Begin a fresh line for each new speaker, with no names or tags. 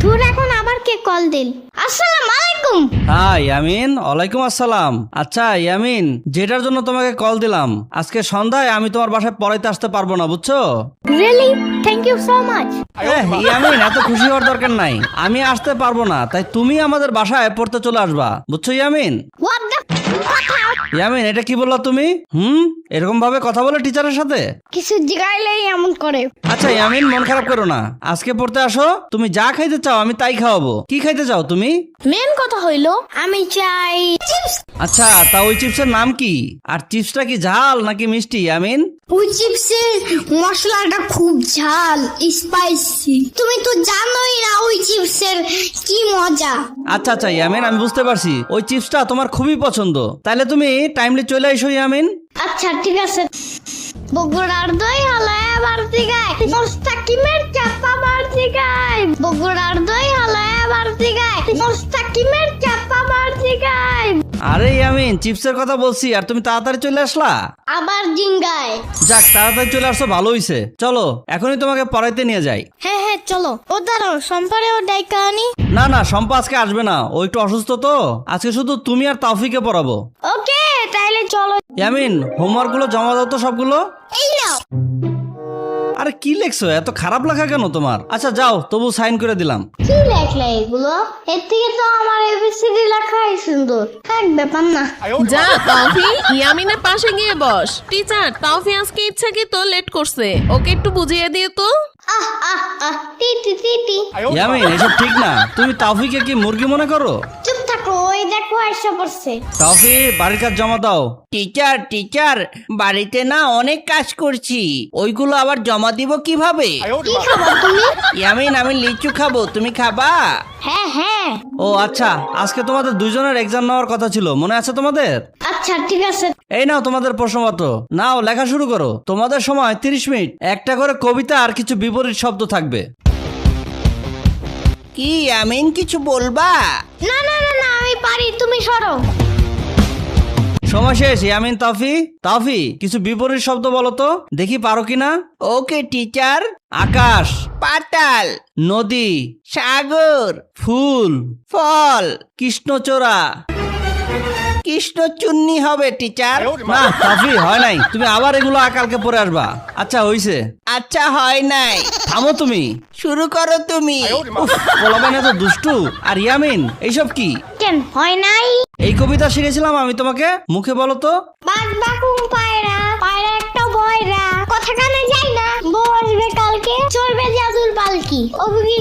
ধুর, এখন আবার কে কল দিল? আসসালামু আলাইকুম।
হ্যাঁ ইয়ামিন, ওয়ালাইকুম আসসালাম। আচ্ছা ইয়ামিন, যেটার জন্য তোমাকে কল দিলাম, আজকে সন্ধ্যায় আমি তোমার বাসায় পড়াইতে আসতে পারবো না, বুঝছো?
Really? Thank you so much.
Yamin, এত খুশি হওয়ার দরকার নাই। আমি আসতে পারবো না, তাই তুমি আমাদের বাসায় পড়তে চলে আসবা, বুঝছো ইয়ামিন?
What the?
ইয়ামিন, এটা কি বললা তুমি? এরকম ভাবে কথা বলে টিচারের সাথে?
কিছু জিগাইলেই এমন করে।
আচ্ছা ইয়ামিন, মন খারাপ করো না, আজকে পড়তে আসো। তুমি যা খাইতে চাও আমি তাই খাওয়াবো। কি খাইতে চাও তুমি?
মেন কথা হইলো আমি চাই চিপস।
আচ্ছা, তা ওই চিপসের নাম কি? আর চিপসটা কি ঝাল নাকি মিষ্টি ইয়ামিন?
ওই চিপসের মশলাটা খুব ঝাল, স্পাইসি। তুমি তো জানোই না ওই চিপসের কি মজা।
আচ্ছা আচ্ছা ইয়ামিন, আমি বুঝতে পারছি ওই চিপসটা তোমার খুবই পছন্দ। তাহলে তুমি টাইমলি চলে এসো ইয়ামিন।
আচ্ছা ঠিক আছে। বগুড়ার দই হালায় বাড়তি গায়, মোস্তাকিমের চাপা বাড়তি গায়। বগুড়ার দই হালায় বাড়তি গায়, মোস্তাকিমের চাপা বাড়তি গায়।
আরে ইয়ামিন, চিপসের কথা বলছি আর তুমি তাড়াতাড়ি চলে আসলা।
আবার জিঙ্গায়।
যাক, তাড়াতাড়ি চলে আসছো, ভালো হইছে। চলো এখনই তোমাকে পড়াইতে নিয়ে যাই।
হ্যাঁ হ্যাঁ চলো। ও দাঁড়াও, সম্পারে ও ডাইকা আনি।
না না, শম্পা আজকে আসবে না, ও একটু অসুস্থ তো। আজকে শুধু তুমি আর তাওফিকে পড়াবো।
ওকে তাইলে চলো।
ইয়ামিন, হোমওয়ার্ক গুলো জমা দাও তো সবগুলো।
এই নাও।
আরে কি লেখছো? এত খারাপ লেখা কেন তোমার? আচ্ছা যাও, তবু সাইন করে দিলাম।
কি লেখলা এগুলো? এর থেকে তো আমার এবিসিডি লেখাই সুন্দর। থাক, ব্যাপার না।
যা তাওফি, ইয়ামিনের পাশে গিয়ে বস। টিচার, তাওফি আজকে ইচ্ছাকৃত লেট করছে, ওকে একটু বুঝিয়ে দিয়ে তো।
আহ আহ আহ, টিটি টিটি।
ইয়ামিন, এসব ঠিক না। তুমি তাওফিকে কি মুরগি মনে করো?
চুপ থাকো, ওই দেখো এসে পড়ছে।
তাওফি, বাড়ির কাজ জমা দাও।
টিচার বাড়িতে না অনেক কাজ করছি, ওইগুলো আবার জমা দিব কিভাবে?
কি খাবার তুমি?
ইয়ামিন, আমি লিচু খাবো, তুমি খাবা?
হ্যাঁ হ্যাঁ।
ও আচ্ছা, আজকে তোমাদের দুইজনের এক্সাম নেওয়ার কথা ছিল, মনে আছে তোমাদের?
আচ্ছা ঠিক আছে।
এই নাও তোমাদের প্রশ্নপত্র, নাও লেখা শুরু করো। তোমাদের সময় 30 মিনিট। একটা করে কবিতা আর কিছু বিপরীত শব্দ থাকবে।
কি ইয়ামিন, কিছু বলবা?
না না না না, আমি পারি, তুমি সরো।
সময় শেষ। ইয়ামিন, তাওফি কিছু বিপরীত শব্দ বলো তো, দেখি পারো কিনা।
ওকে টিচার।
আকাশ,
পাতাল,
নদী,
সাগর,
ফুল,
ফল,
কৃষ্ণচূড়া।
কৃষ্ণচূর্ণী হবে টিচার।
না তাওফি, হয় নাই, তুমি আবার এগুলো কালকে পরে আসবা। আচ্ছা হইছে,
আচ্ছা হয় নাই।
থামো তুমি।
শুরু করো তুমি।
উফ, পোলাপাইন এত দুষ্টু। আর ইয়ামিন, এইসব কি?
কেন হয় নাই?
এই কবিতা শিখেছিলাম আমি তোমাকে, মুখে বলো তো।
বাঘ বাকুম পায়রা, পায়রা একটা বয়রা, কথা কানে যায় না, বউ আসবে কালকে, চলবে জাদুর পালকি। ও বুঝি